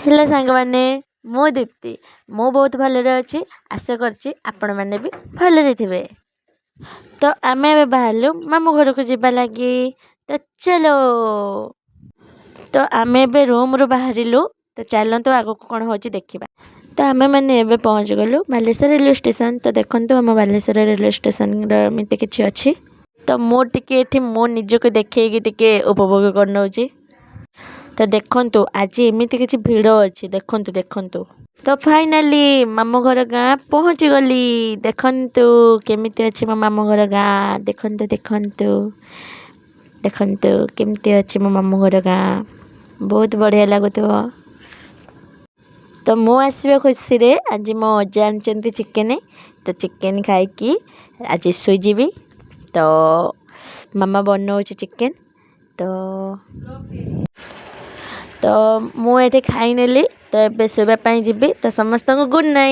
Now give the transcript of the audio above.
Hello सांग मैंने मु दीप्ति मु बहुत भलरे अच्छी आशा करची आपण मैंने भी भलरे थे। तो आम ए बाहरलु मामू घर को जीवा लगी। तो चलो तो आम ए रूम रू बाहरिलु। तो चलतु आग को कौन हो देखा। तो आम मैंने एबे पहुँच गलु बालेश्वर रेलवे स्टेशन। तो देखो आम बालेश्वर रेलवे स्टेशन एमती किसी अच्छी। तो मु टिके मो निजक देखे टिके उपभोग कर नौची। तो देखंतु आज एमती किसी भिड़ अच्छी देखंतु देखंतु। तो फाइनाली मामू घर गाँ पहुँच गली। देखंतु केमिति अच्छी मो मामू घर गाँ देखंतु देखंतु देखंतु केमिति अच्छी मो मामू घर गाँ बहुत बढ़िया लगुथो। तो मु आसवा खुशी रे आज मो अजा आनिचंती चिकेन। तो चिकेन खाइकी आज शोईजिबी। तो मामा बनाऊँच चिकेन। तो मुझे खाई नेली। तो ए शोवा जीवी। तो समस्त को गुड नाइट।